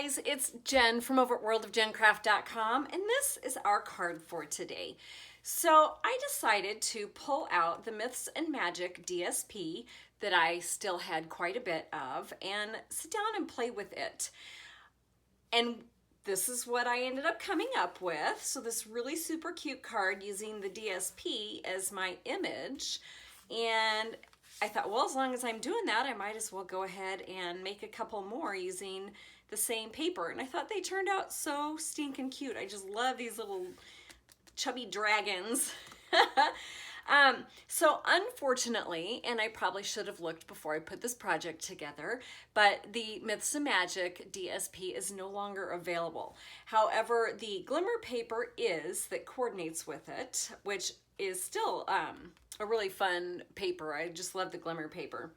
guys, it's Jen from over at worldofjencraft.com, and this is our card for today. So I decided to pull out the Myths and Magic DSP that I still had quite a bit of and sit down and play with it. And this is what I ended up coming up with. So this really super cute card using the DSP as my image. And I thought, well, as long as I'm doing that, I might as well go ahead and make a couple more using the same paper. And I thought they turned out so stinking cute. I just love these little chubby dragons. So unfortunately, and I probably should have looked before I put this project together, but the Myths and Magic DSP is no longer available. However, the glimmer paper is that coordinates with it, which is still a really fun paper. I just love the glimmer paper.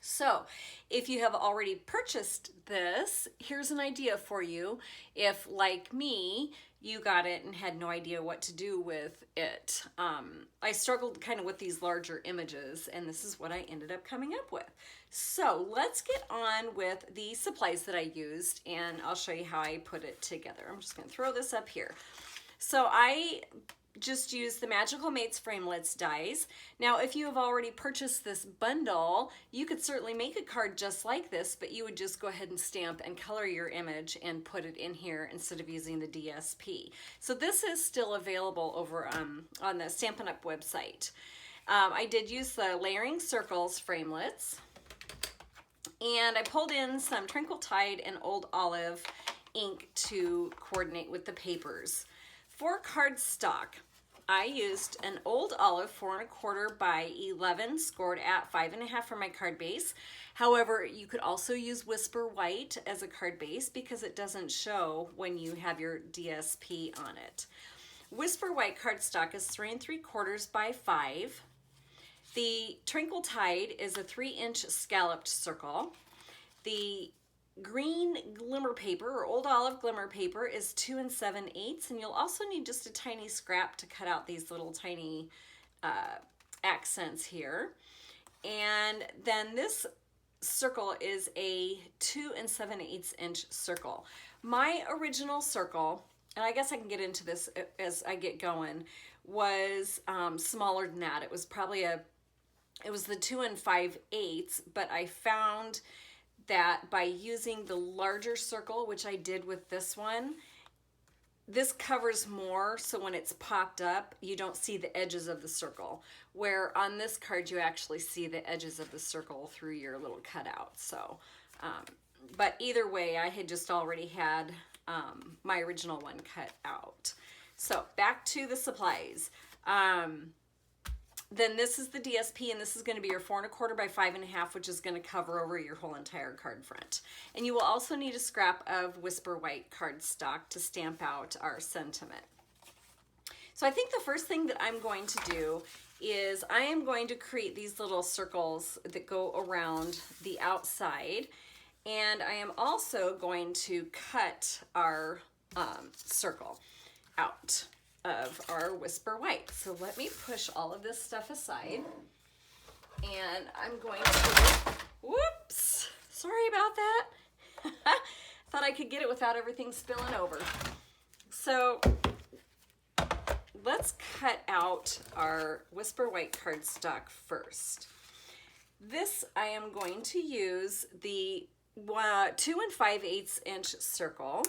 So if you have already purchased this, here's an idea for you. If, like me, you got it and had no idea what to do with it. I struggled kind of with these larger images, and this is what I ended up coming up with. So let's get on with the supplies that I used, and I'll show you how I put it together. I'm just going to throw this up here. So I just use the Magical Mates Framelits dies. Now, if you have already purchased this bundle, you could certainly make a card just like this, but you would just go ahead and stamp and color your image and put it in here instead of using the DSP. So this is still available over on the Stampin' Up website. I did use the Layering Circles Framelits, and I pulled in some Twinkle Tide and Old Olive ink to coordinate with the papers. For cardstock, I used an Old Olive 4 1/4 by 11 scored at 5.5 for my card base. However, you could also use Whisper White as a card base because it doesn't show when you have your DSP on it. Whisper White cardstock is 3 3/4 by 5. The Twinkle Tide is a 3-inch scalloped circle. The green glimmer paper or Old Olive glimmer paper is 2 7/8, and you'll also need just a tiny scrap to cut out these little tiny accents here. And then this circle is a 2 7/8 inch circle. My original circle, and I guess I can get into this as I get going, was smaller than that. It was probably it was the 2 5/8, but I found that by using the larger circle, which I did with this one, this covers more, so when it's popped up, you don't see the edges of the circle, where on this card you actually see the edges of the circle through your little cutout. So, but either way, I had just already had my original one cut out. So back to the supplies. Then this is the DSP, and this is going to be your 4 1/4 by 5.5, which is going to cover over your whole entire card front. And you will also need a scrap of Whisper White cardstock to stamp out our sentiment. So I think the first thing that I'm going to do is I am going to create these little circles that go around the outside, and I am also going to cut our circle out of our Whisper White. So let me push all of this stuff aside, and I'm going to, whoops, sorry about that. Thought I could get it without everything spilling over. So let's cut out our Whisper White cardstock first. This I am going to use the 2 5/8 inch circle.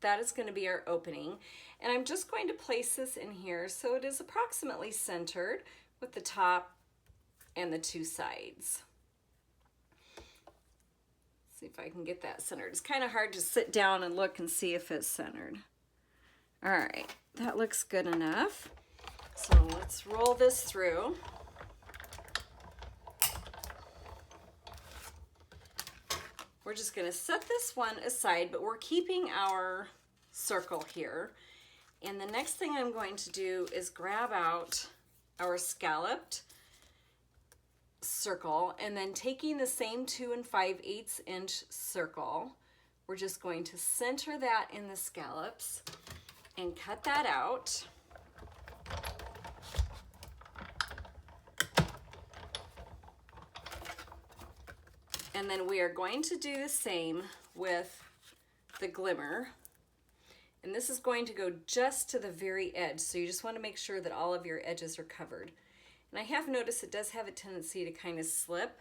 That is going to be our opening. And I'm just going to place this in here so it is approximately centered with the top and the 2 sides. Let's see if I can get that centered. It's kind of hard to sit down and look and see if it's centered. All right, that looks good enough. So let's roll this through. We're just going to set this one aside, but we're keeping our circle here. And the next thing I'm going to do is grab out our scalloped circle, and then taking the same 2 5/8 inch circle, we're just going to center that in the scallops and cut that out. And then we are going to do the same with the glimmer, and this is going to go just to the very edge, so you just want to make sure that all of your edges are covered. And I have noticed it does have a tendency to kind of slip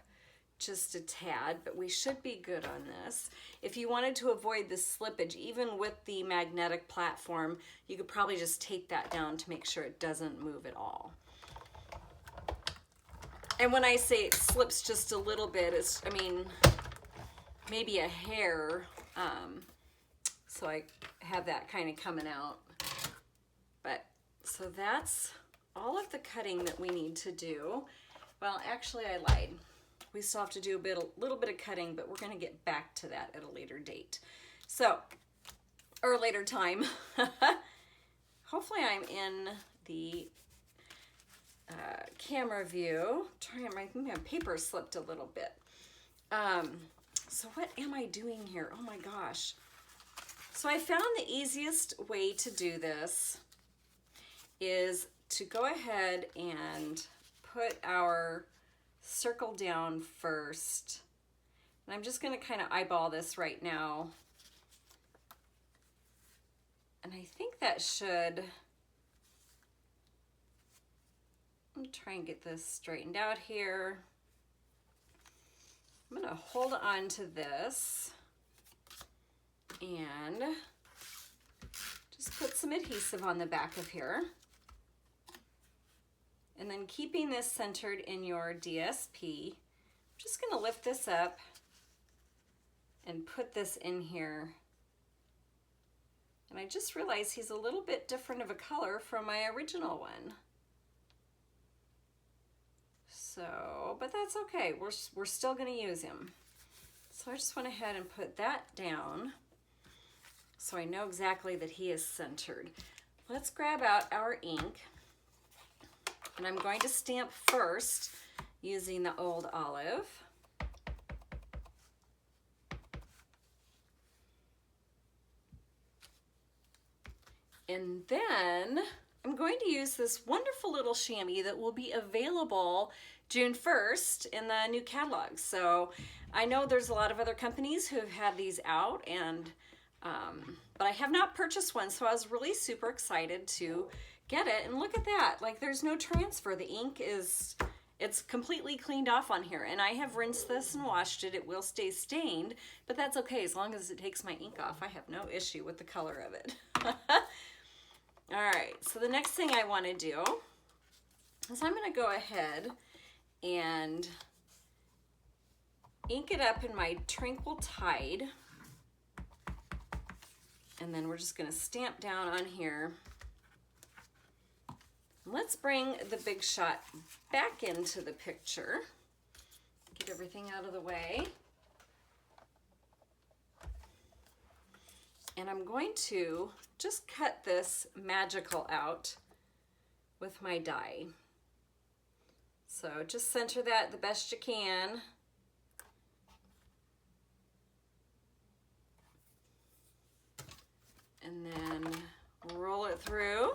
just a tad, but we should be good on this. If you wanted to avoid the slippage, even with the magnetic platform, you could probably just take that down to make sure it doesn't move at all. And when I say it slips just a little bit, it's, I mean, maybe a hair, so I have that kind of coming out. But, so that's all of the cutting that we need to do. Well, actually I lied. We still have to do a little bit of cutting, but we're going to get back to that at a later date. So, or later time. Hopefully I'm in the camera view. I think my paper slipped a little bit. So what am I doing here? Oh my gosh. So I found the easiest way to do this is to go ahead and put our circle down first. And I'm just going to kind of eyeball this right now. And I think that should, I'm try and get this straightened out here. I'm going to hold on to this and just put some adhesive on the back of here. And then keeping this centered in your DSP, I'm just going to lift this up and put this in here. And I just realized he's a little bit different of a color from my original one. So, but that's okay. We're still going to use him. So I just went ahead and put that down so I know exactly that he is centered. Let's grab out our ink. And I'm going to stamp first using the Old Olive. And then I'm going to use this wonderful little chamois that will be available June 1st in the new catalog. So I know there's a lot of other companies who have had these out, and but I have not purchased one, so I was really super excited to get it. And look at that, like there's no transfer. The ink is, it's completely cleaned off on here, and I have rinsed this and washed it. It will stay stained, but that's okay as long as it takes my ink off. I have no issue with the color of it. All right, so the next thing I want to do is I'm going to go ahead and ink it up in my Tranquil Tide, and then we're just going to stamp down on here. Let's bring the Big Shot back into the picture. Get everything out of the way. And I'm going to just cut this magical out with my die. So just center that the best you can. And then roll it through.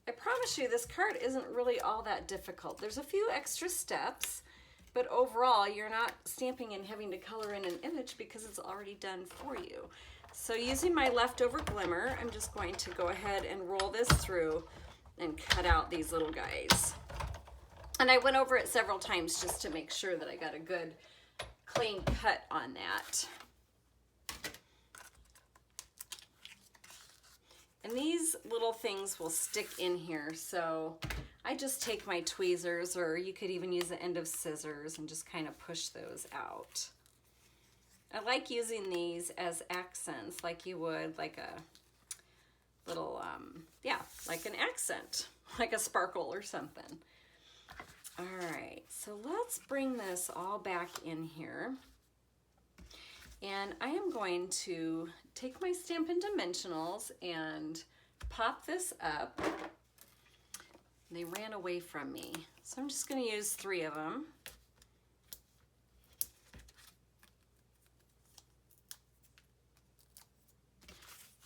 I promise you this card isn't really all that difficult. There's a few extra steps, but overall you're not stamping and having to color in an image because it's already done for you. So using my leftover glimmer, I'm just going to go ahead and roll this through and cut out these little guys. And I went over it several times just to make sure that I got a good clean cut on that. And these little things will stick in here, so I just take my tweezers, or you could even use the end of scissors, and just kind of push those out. I like using these as accents, like you would like a little, yeah, like an accent, like a sparkle or something. All right, so let's bring this all back in here. And I am going to take my Stampin' Dimensionals and pop this up. They ran away from me, so I'm just going to use 3 of them.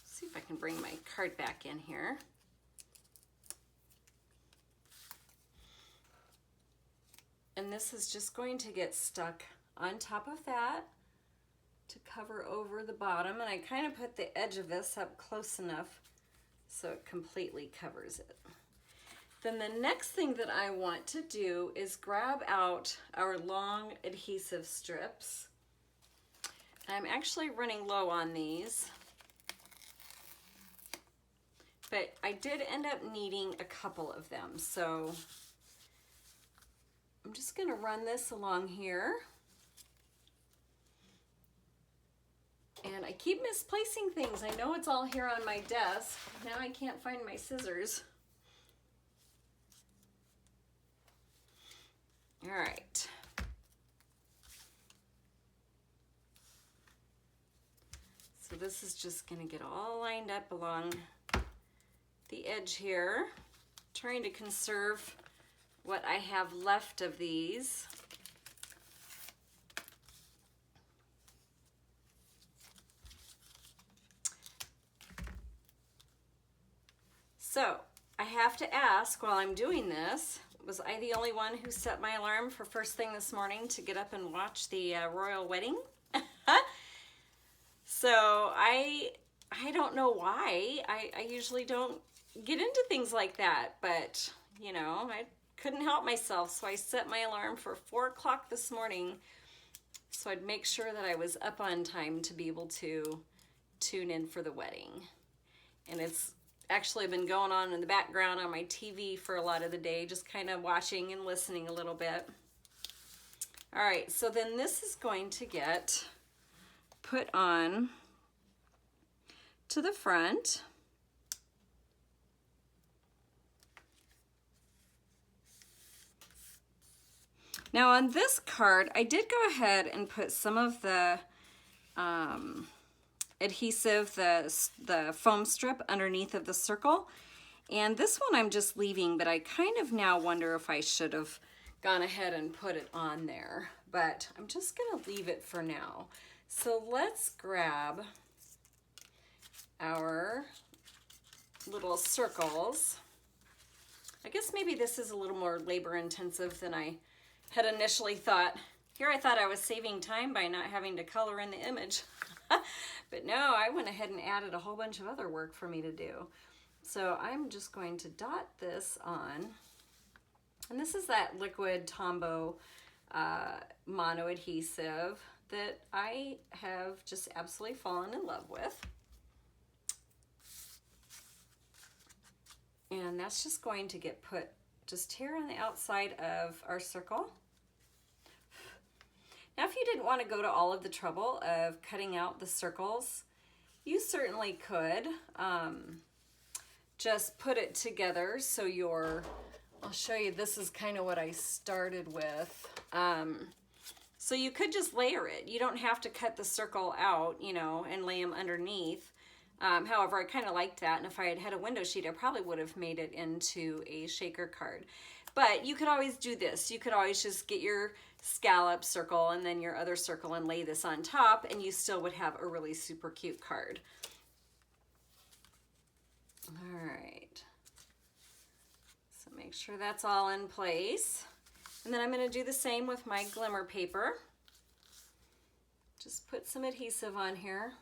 See if I can bring my card back in here. And this this is just going to get stuck on top of that to cover over the bottom, and I kind of put the edge of this up close enough so it completely covers it. Then the next thing that I want to do is grab out our long adhesive strips. I'm actually running low on these, but I did end up needing a couple of them, so I'm just going to run this along here. And I keep misplacing things. I know it's all here on my desk. Now I can't find my scissors. All right. So this is just going to get all lined up along the edge here, trying to conserve what I have left of these. So I have to ask while I'm doing this, was I the only one who set my alarm for first thing this morning to get up and watch the royal wedding? So I don't know why. I usually don't get into things like that, but you know, I couldn't help myself, so I set my alarm for 4 o'clock this morning so I'd make sure that I was up on time to be able to tune in for the wedding. And it's actually been going on in the background on my TV for a lot of the day, just kind of watching and listening a little bit. All right, so then this is going to get put on to the front. Now on this card, I did go ahead and put some of the adhesive, the foam strip underneath of the circle. And this one I'm just leaving, but I kind of now wonder if I should have gone ahead and put it on there. But I'm just gonna leave it for now. So let's grab our little circles. I guess maybe this is a little more labor intensive than I had initially thought. Here I thought I was saving time by not having to color in the image. But no, I went ahead and added a whole bunch of other work for me to do. So I'm just going to dot this on. And this is that liquid Tombow mono adhesive that I have just absolutely fallen in love with. And that's just going to get put just here on the outside of our circle. Now, if you didn't want to go to all of the trouble of cutting out the circles, you certainly could just put it together. So I'll show you, this is kind of what I started with. So you could just layer it. You don't have to cut the circle out, you know, and lay them underneath. However, I kind of liked that, and if I had had a window sheet, I probably would have made it into a shaker card. But you could always do this. You could always just get your scallop circle and then your other circle and lay this on top, and you still would have a really super cute card. All right. So make sure that's all in place. And then I'm going to do the same with my glimmer paper. Just put some adhesive on here.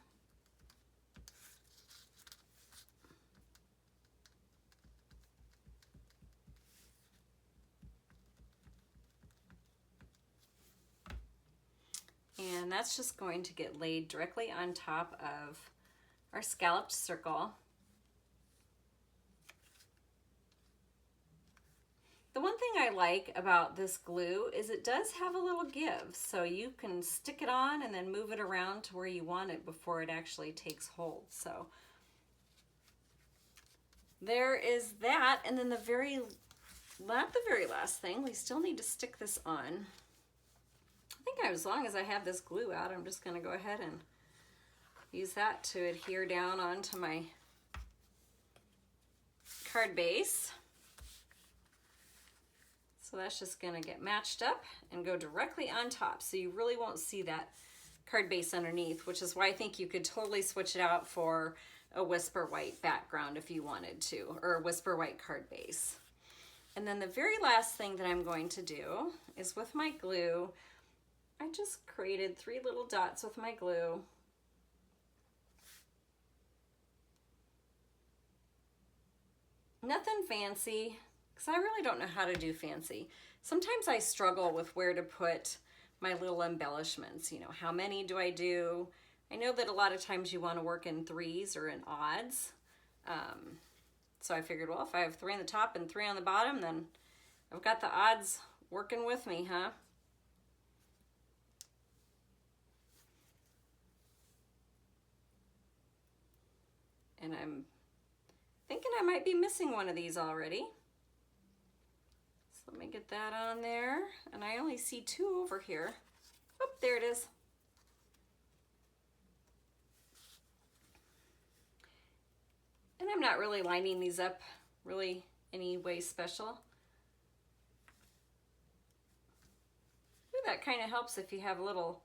And that's just going to get laid directly on top of our scalloped circle. The one thing I like about this glue is it does have a little give, so you can stick it on and then move it around to where you want it before it actually takes hold. So there is that, and then not the very last thing, we still need to stick this on. I think as long as I have this glue out, I'm just going to go ahead and use that to adhere down onto my card base. So that's just going to get matched up and go directly on top. So you really won't see that card base underneath, which is why I think you could totally switch it out for a whisper white background if you wanted to, or a whisper white card base. And then the very last thing that I'm going to do is with my glue, I just created 3 little dots with my glue. Nothing fancy, because I really don't know how to do fancy. Sometimes I struggle with where to put my little embellishments. You know, how many do I do? I know that a lot of times you want to work in 3s or in odds. So I figured, well, if I have 3 on the top and 3 on the bottom, then I've got the odds working with me, huh? And I'm thinking I might be missing one of these already. So let me get that on there. And I only see 2 over here. Oh, there it is. And I'm not really lining these up really any way special. Ooh, that kind of helps if you have a little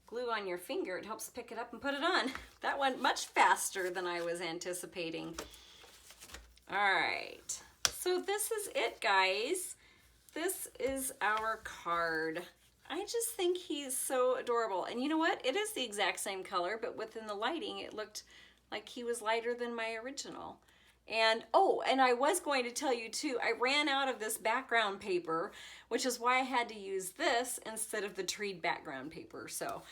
glue on your finger. It helps pick it up and put it on. That went much faster than I was anticipating. All right, so this is it, guys. This is our card. I just think he's so adorable. And you know what? It is the exact same color, but within the lighting, it looked like he was lighter than my original. And oh, and I was going to tell you too, I ran out of this background paper, which is why I had to use this instead of the treed background paper. So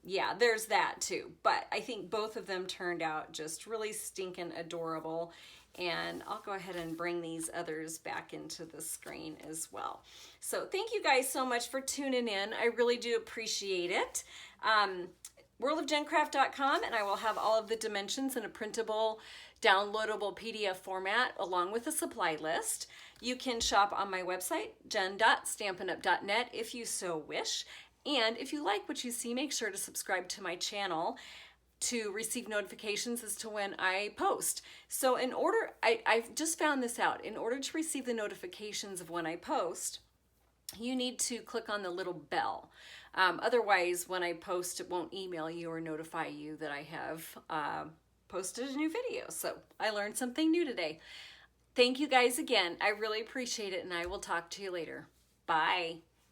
yeah, there's that too. But I think both of them turned out just really stinking adorable. And I'll go ahead and bring these others back into the screen as well. So thank you guys so much for tuning in. I really do appreciate it. worldofjencraft.com, and I will have all of the dimensions in a printable, downloadable PDF format along with a supply list. You can shop on my website, jen.stampinup.net, if you so wish. And if you like what you see, make sure to subscribe to my channel to receive notifications as to when I post. So in order, I've just found this out, in order to receive the notifications of when I post, you need to click on the little bell. Otherwise, when I post, it won't email you or notify you that I have posted a new video. So I learned something new today. Thank you guys again. I really appreciate it, and I will talk to you later. Bye.